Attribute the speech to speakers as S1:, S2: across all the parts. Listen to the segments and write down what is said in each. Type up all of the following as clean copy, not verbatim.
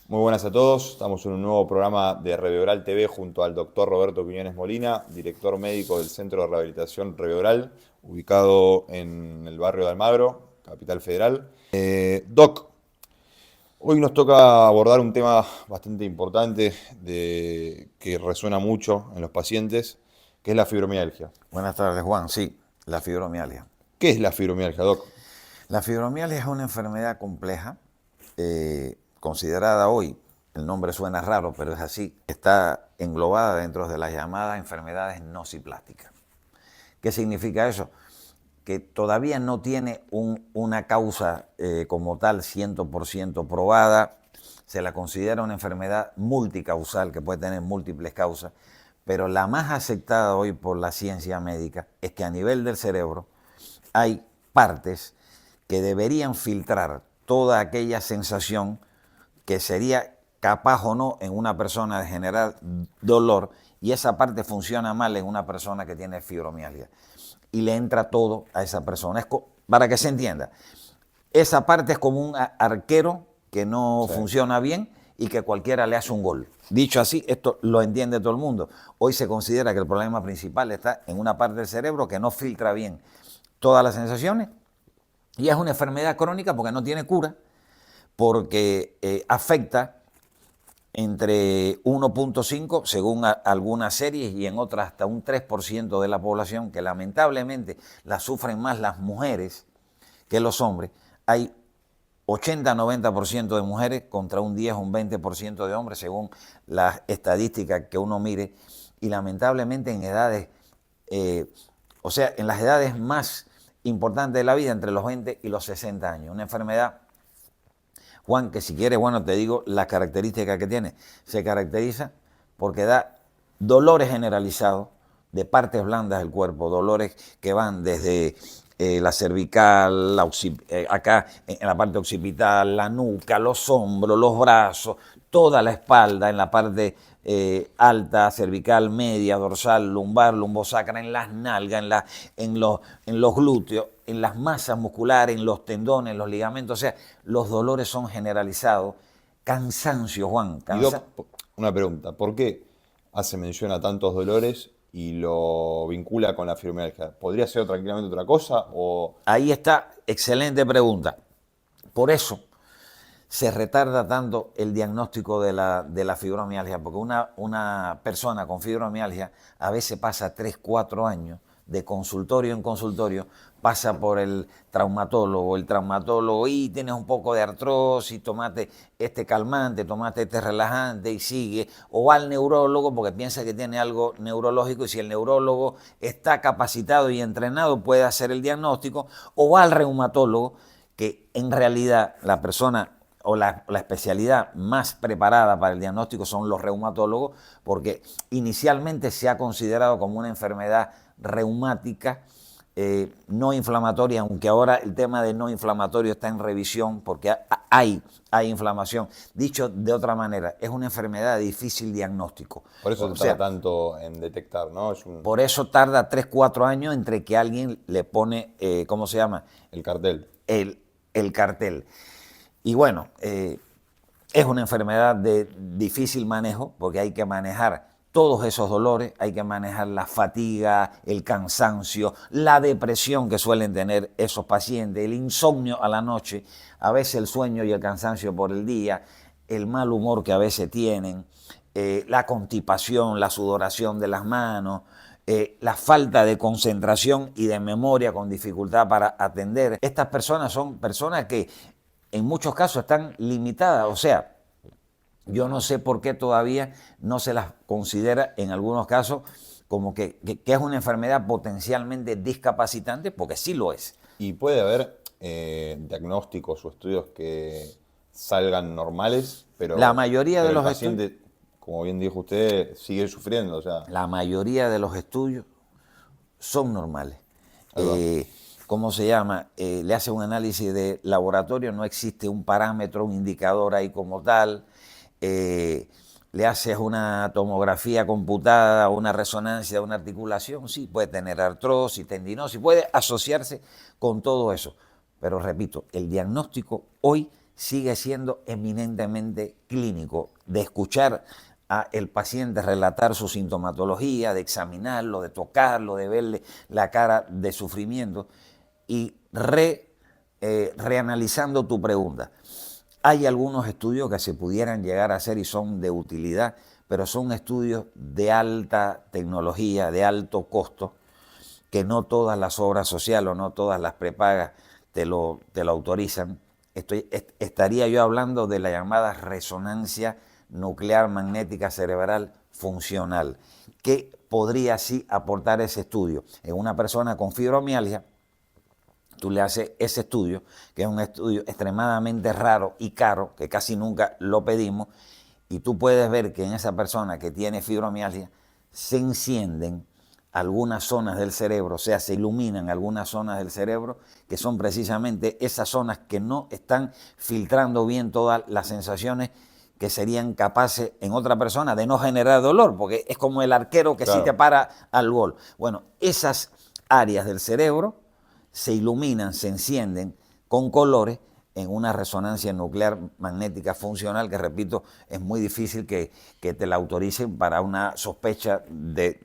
S1: Muy buenas a todos, estamos en un nuevo programa de Reveoral TV junto al doctor Roberto Quiñones Molina, director médico del Centro de Rehabilitación Reveoral, ubicado en el barrio de Almagro, Capital Federal. Doc, hoy nos toca abordar un tema bastante importante que resuena mucho en los pacientes, que es la fibromialgia.
S2: Buenas tardes, Juan. Sí, la fibromialgia.
S1: ¿Qué es la fibromialgia, Doc?
S2: La fibromialgia es una enfermedad compleja, considerada hoy, el nombre suena raro, pero es así, está englobada dentro de las llamadas enfermedades nociplásticas. ¿Qué significa eso? Que todavía no tiene una causa como tal 100% probada, se la considera una enfermedad multicausal que puede tener múltiples causas, pero la más aceptada hoy por la ciencia médica es que a nivel del cerebro hay partes que deberían filtrar toda aquella sensación que sería capaz o no en una persona de generar dolor, y esa parte funciona mal en una persona que tiene fibromialgia y le entra todo a esa persona. Para que se entienda, esa parte es como un arquero que no
S1: Sí.
S2: funciona bien y que cualquiera le hace un gol. Dicho así, esto lo entiende todo el mundo. Hoy se considera que el problema principal está en una parte del cerebro que no filtra bien todas las sensaciones, y es una enfermedad crónica porque no tiene cura, porque afecta entre 1.5 según algunas series y en otras hasta un 3% de la población, que lamentablemente la sufren más las mujeres que los hombres. Hay 80-90% de mujeres contra un 10 o un 20% de hombres según las estadísticas que uno mire, y lamentablemente en edades, o sea, en las edades más importantes de la vida, entre los 20 y los 60 años. Una enfermedad, Juan, que si quieres, bueno, te digo las características que tiene. Se caracteriza porque da dolores generalizados de partes blandas del cuerpo, dolores que van desde la cervical, acá en la parte occipital, la nuca, los hombros, los brazos, toda la espalda, en la parte alta, cervical, media, dorsal, lumbar, lumbosacra, en las nalgas, en los glúteos, en las masas musculares, en los tendones, en los ligamentos. O sea, los dolores son generalizados. Cansancio, Juan.
S1: Y Doc, una pregunta, ¿por qué hace mención a tantos dolores y lo vincula con la fibromialgia? ¿Podría ser tranquilamente otra cosa o
S2: Ahí está, excelente pregunta. Por eso se retarda tanto el diagnóstico de la fibromialgia, porque una persona con fibromialgia a veces pasa 3, 4 años de consultorio en consultorio, pasa por el traumatólogo, y tienes un poco de artrosis, tomate este calmante, tomate este relajante y sigue, o va al neurólogo porque piensa que tiene algo neurológico, y si el neurólogo está capacitado y entrenado puede hacer el diagnóstico, o va al reumatólogo, que en realidad la persona o la especialidad más preparada para el diagnóstico son los reumatólogos, porque inicialmente se ha considerado como una enfermedad reumática no inflamatoria, aunque ahora el tema de no inflamatorio está en revisión porque hay inflamación. Dicho de otra manera, es una enfermedad de difícil diagnóstico.
S1: por eso
S2: O
S1: se tarda
S2: sea,
S1: tanto en detectar, ¿no?
S2: por eso tarda 3, 4 años entre que alguien le pone, ¿cómo se llama?
S1: El cartel.
S2: El cartel. Y bueno, es una enfermedad de difícil manejo porque hay que manejar todos esos dolores, hay que manejar la fatiga, el cansancio, la depresión que suelen tener esos pacientes, el insomnio a la noche, a veces el sueño y el cansancio por el día, el mal humor que a veces tienen, la constipación, la sudoración de las manos, la falta de concentración y de memoria con dificultad para atender. Estas personas son personas que en muchos casos están limitadas, o sea, yo no sé por qué todavía no se las considera en algunos casos como que es una enfermedad potencialmente discapacitante, porque sí lo es.
S1: Y puede haber diagnósticos o estudios que salgan normales,
S2: La
S1: pero,
S2: mayoría de
S1: pero el
S2: los estudios,
S1: paciente, como bien dijo usted, sigue sufriendo, o sea,
S2: la mayoría de los estudios son normales.
S1: ahí va.
S2: ¿Cómo se llama? Le hace un análisis de laboratorio, no existe un parámetro, un indicador ahí como tal. Le haces una tomografía computada, una resonancia de una articulación, sí, puede tener artrosis, tendinosis, puede asociarse con todo eso. Pero repito, el diagnóstico hoy sigue siendo eminentemente clínico, de escuchar a el paciente relatar su sintomatología, de examinarlo, de tocarlo, de verle la cara de sufrimiento y reanalizando tu pregunta. Hay algunos estudios que se pudieran llegar a hacer y son de utilidad, pero son estudios de alta tecnología, de alto costo, que no todas las obras sociales o no todas las prepagas te lo autorizan. Estaría yo hablando de la llamada resonancia nuclear magnética cerebral funcional. ¿Qué podría sí aportar ese estudio? En una persona con fibromialgia, tú le haces ese estudio, que es un estudio extremadamente raro y caro, que casi nunca lo pedimos, y tú puedes ver que en esa persona que tiene fibromialgia se encienden algunas zonas del cerebro, o sea, se iluminan algunas zonas del cerebro, que son precisamente esas zonas que no están filtrando bien todas las sensaciones que serían capaces en otra persona de no generar dolor, porque es como el arquero que sí te para al gol. Bueno, esas áreas del cerebro se iluminan, se encienden con colores en una resonancia nuclear magnética funcional que, repito, es muy difícil que te la autoricen para una sospecha de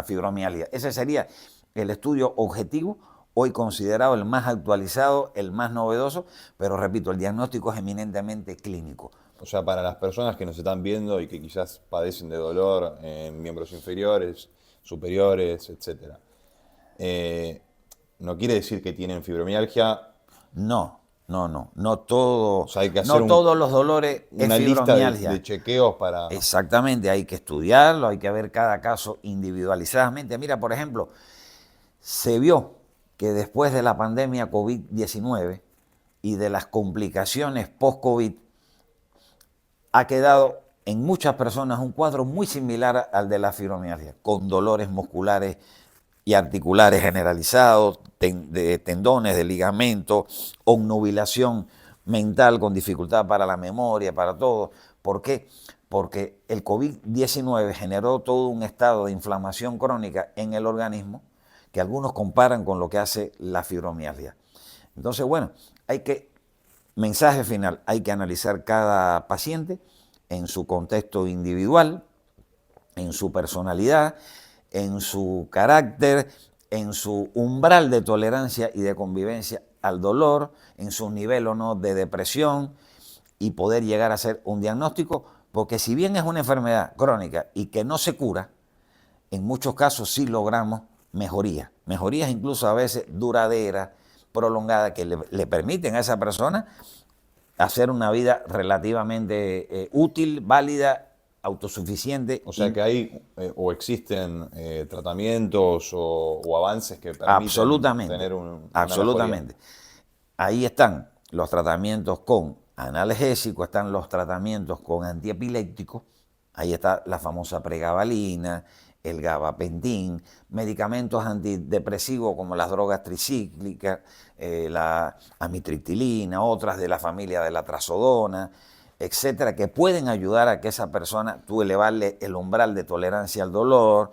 S2: fibromialgia. Ese sería el estudio objetivo, hoy considerado el más actualizado, el más novedoso, pero repito, el diagnóstico es eminentemente clínico.
S1: O sea, para las personas que nos están viendo y que quizás padecen de dolor en miembros inferiores, superiores, etc. No quiere decir que tienen fibromialgia.
S2: No todo,
S1: O sea, hay que hacer
S2: todos los dolores es
S1: una lista
S2: fibromialgia.
S1: de chequeos para...
S2: Exactamente, hay que estudiarlo, hay que ver cada caso individualizadamente. Mira, por ejemplo, se vio que después de la pandemia COVID-19 y de las complicaciones post-COVID, ha quedado en muchas personas un cuadro muy similar al de la fibromialgia, con dolores musculares y articulares generalizados, de tendones, de ligamentos, obnubilación mental con dificultad para la memoria, para todo. ¿Por qué? Porque el COVID-19 generó todo un estado de inflamación crónica en el organismo que algunos comparan con lo que hace la fibromialgia. Entonces, bueno, mensaje final, hay que analizar cada paciente en su contexto individual, en su personalidad, en su carácter, en su umbral de tolerancia y de convivencia al dolor, en su nivel o no de depresión, y poder llegar a hacer un diagnóstico, porque si bien es una enfermedad crónica y que no se cura, en muchos casos sí logramos mejorías incluso a veces duraderas, prolongadas, que le permiten a esa persona hacer una vida relativamente útil, válida, autosuficiente.
S1: O sea que hay o existen tratamientos o avances que permiten tener una
S2: absolutamente. Ahí están los tratamientos con analgésicos, están los tratamientos con antiepilépticos, ahí está la famosa pregabalina, el gabapentin, medicamentos antidepresivos como las drogas tricíclicas, la amitriptilina, otras de la familia de la trazodona, etcétera, que pueden ayudar a que esa persona, tú elevarle el umbral de tolerancia al dolor.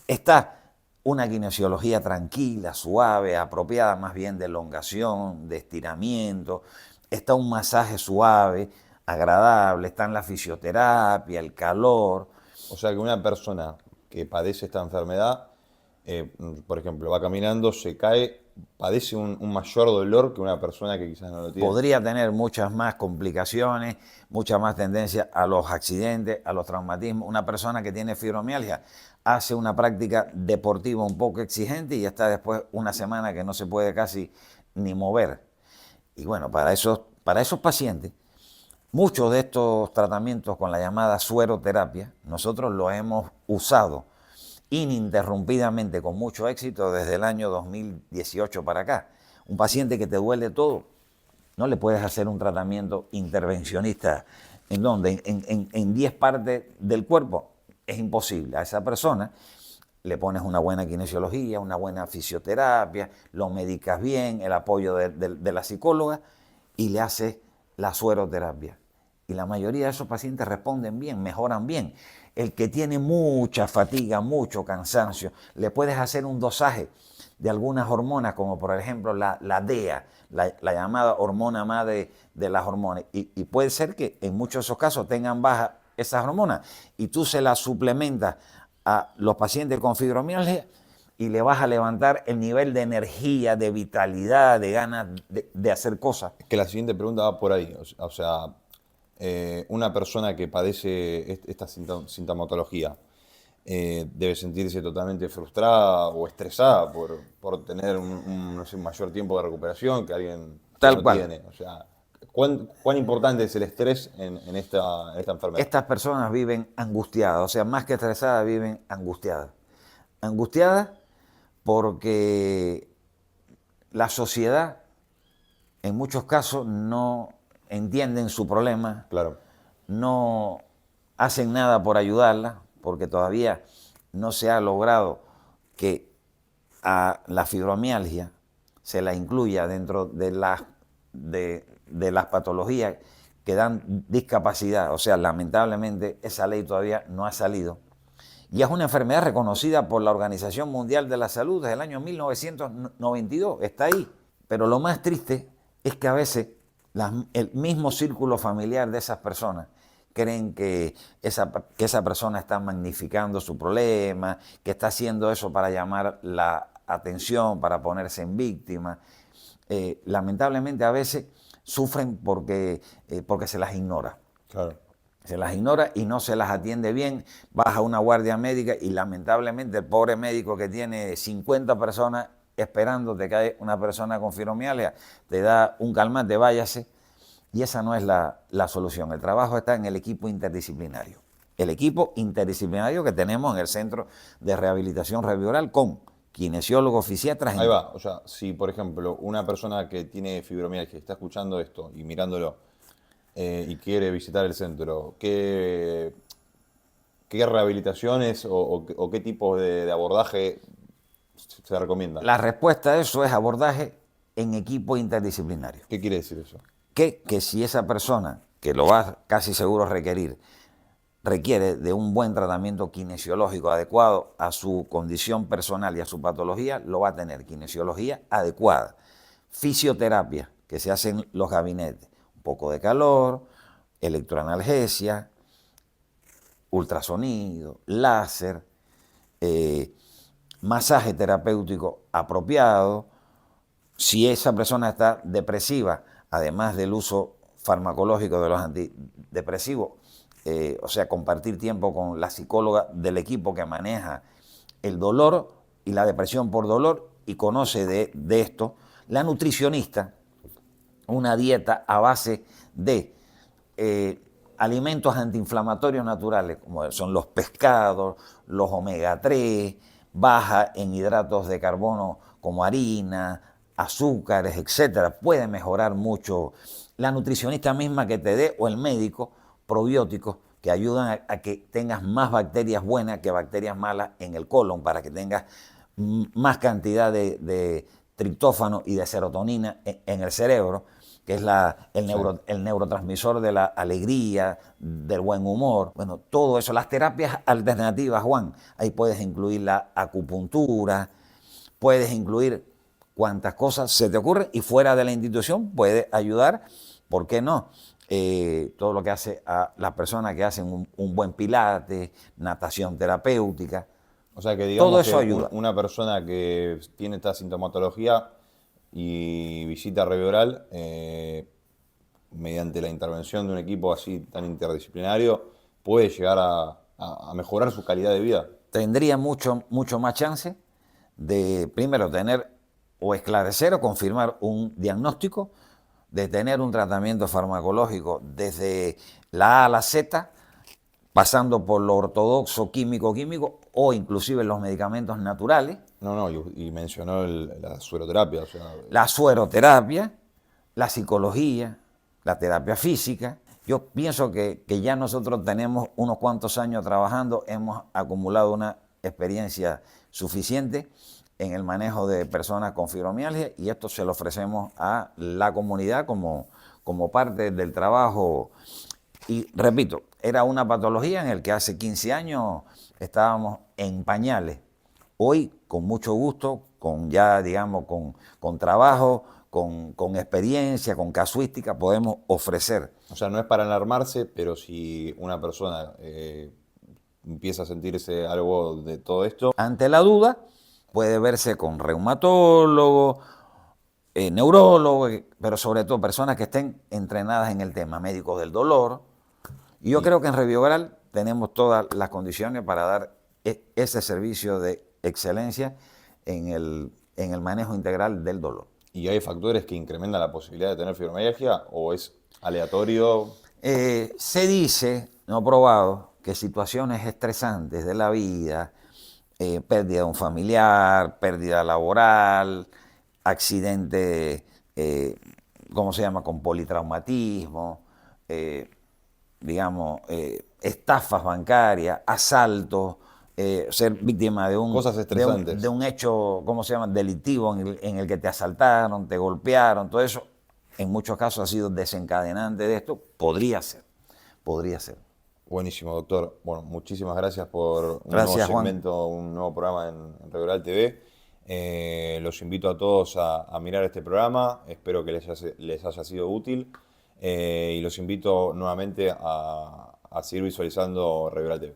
S2: Está una kinesiología tranquila, suave, apropiada más bien de elongación, de estiramiento. Está un masaje suave, agradable. Está en la fisioterapia, el calor.
S1: O sea que una persona que padece esta enfermedad, por ejemplo, va caminando, se cae, padece un mayor dolor que una persona que quizás no lo tiene.
S2: Podría tener muchas más complicaciones, mucha más tendencia a los accidentes, a los traumatismos. Una persona que tiene fibromialgia hace una práctica deportiva un poco exigente y está después una semana que no se puede casi ni mover. Y bueno, para esos pacientes, muchos de estos tratamientos con la llamada sueroterapia, nosotros los hemos usado ininterrumpidamente con mucho éxito desde el año 2018 para acá. Un paciente que te duele todo, no le puedes hacer un tratamiento intervencionista en donde en 10 partes del cuerpo, es imposible. A esa persona le pones una buena kinesiología, una buena fisioterapia, lo medicas bien, el apoyo de la psicóloga y le haces la sueroterapia. Y la mayoría de esos pacientes responden bien, mejoran bien. El que tiene mucha fatiga, mucho cansancio, le puedes hacer un dosaje de algunas hormonas, como por ejemplo la DEA, la llamada hormona madre de las hormonas. Y puede ser que en muchos de esos casos tengan bajas esas hormonas y tú se las suplementas a los pacientes con fibromialgia y le vas a levantar el nivel de energía, de vitalidad, de ganas de hacer cosas.
S1: Es que la siguiente pregunta va por ahí. O sea, una persona que padece esta sintomatología debe sentirse totalmente frustrada o estresada por tener no sé, un mayor tiempo de recuperación que alguien que
S2: Tal
S1: no
S2: cual.
S1: tiene. O sea, ¿cuán importante es el estrés en esta enfermedad?
S2: Estas personas viven angustiadas, o sea, más que estresadas, viven angustiadas. Angustiadas porque la sociedad en muchos casos no entienden su problema,
S1: Claro,
S2: no hacen nada por ayudarla, porque todavía no se ha logrado que a la fibromialgia se la incluya dentro de las patologías que dan discapacidad. O sea, lamentablemente esa ley todavía no ha salido. Y es una enfermedad reconocida por la Organización Mundial de la Salud desde el año 1992, está ahí. Pero lo más triste es que a veces el mismo círculo familiar de esas personas creen que esa persona está magnificando su problema, que está haciendo eso para llamar la atención, para ponerse en víctima. Lamentablemente a veces sufren porque se las ignora.
S1: claro.
S2: Se las ignora y no se las atiende bien, baja una guardia médica y lamentablemente el pobre médico que tiene 50 personas esperando de que haya una persona con fibromialgia, te da un calmante, váyase, y esa no es la solución. El trabajo está en el equipo interdisciplinario. El equipo interdisciplinario que tenemos en el Centro de Rehabilitación Behavioral con kinesiólogos, fisiatras.
S1: Ahí va. O sea, si por ejemplo una persona que tiene fibromialgia está escuchando esto y mirándolo y quiere visitar el centro, ¿qué rehabilitaciones o qué tipo de abordaje se recomienda?
S2: La respuesta a eso es abordaje en equipo interdisciplinario.
S1: ¿Qué quiere decir eso?
S2: Que si esa persona, que lo va casi seguro a requerir, requiere de un buen tratamiento kinesiológico adecuado a su condición personal y a su patología, lo va a tener. Kinesiología adecuada. Fisioterapia, que se hace en los gabinetes. Un poco de calor, electroanalgesia, ultrasonido, láser, masaje terapéutico apropiado. Si esa persona está depresiva, además del uso farmacológico de los antidepresivos, o sea, compartir tiempo con la psicóloga del equipo que maneja el dolor y la depresión por dolor y conoce de esto, la nutricionista, una dieta a base de alimentos antiinflamatorios naturales, como son los pescados, los omega 3, baja en hidratos de carbono como harina, azúcares, etcétera, puede mejorar mucho. La nutricionista misma que te dé o el médico, probióticos que ayudan a que tengas más bacterias buenas que bacterias malas en el colon, para que tengas más cantidad de triptófano y de serotonina en el cerebro, que es el neurotransmisor de la alegría, del buen humor. Bueno, todo eso, las terapias alternativas, Juan, ahí puedes incluir la acupuntura, puedes incluir cuantas cosas se te ocurren y fuera de la institución puede ayudar, ¿por qué no? Todo lo que hace a las personas que hacen un buen pilate, natación terapéutica.
S1: O sea que digamos
S2: Todo eso
S1: que
S2: ayuda.
S1: una persona que tiene esta sintomatología y visita Revioral, mediante la intervención de un equipo así tan interdisciplinario, puede llegar a mejorar su calidad de vida.
S2: Tendría mucho más chance de, primero, tener o esclarecer o confirmar un diagnóstico, de tener un tratamiento farmacológico desde la A a la Z, pasando por lo ortodoxo, químico, o inclusive los medicamentos naturales.
S1: No, y mencionó la sueroterapia. O sea,
S2: La sueroterapia, la psicología, la terapia física. Yo pienso que ya nosotros tenemos unos cuantos años trabajando, hemos acumulado una experiencia suficiente en el manejo de personas con fibromialgia y esto se lo ofrecemos a la comunidad como parte del trabajo. Y repito, era una patología en la que hace 15 años estábamos en pañales. Hoy, con mucho gusto, con ya, digamos, con trabajo, con experiencia, con casuística, podemos ofrecer.
S1: O sea, no es para alarmarse, pero si una persona empieza a sentirse algo de todo esto,
S2: Ante la duda, puede verse con reumatólogo, neurólogo, pero sobre todo personas que estén entrenadas en el tema, médicos del dolor. Y yo creo que en Revioral tenemos todas las condiciones para dar ese servicio de excelencia en el manejo integral del dolor.
S1: ¿y hay factores que incrementan la posibilidad de tener fibromialgia o es aleatorio?
S2: Se dice, no probado, que situaciones estresantes de la vida, pérdida de un familiar, pérdida laboral, accidente, ¿cómo se llama?, con politraumatismo, digamos, estafas bancarias, asaltos, ser víctima de
S1: Cosas estresantes.
S2: de un hecho, ¿cómo se llama?, delictivo en el que te asaltaron, te golpearon, todo eso, en muchos casos ha sido desencadenante de esto, podría ser, podría ser.
S1: Buenísimo, doctor. Bueno, muchísimas gracias por un nuevo
S2: Gracias, Juan.
S1: segmento, un nuevo programa en Revioral TV. Los invito a todos a mirar este programa, espero que les haya sido útil y los invito nuevamente a seguir visualizando Revioral TV.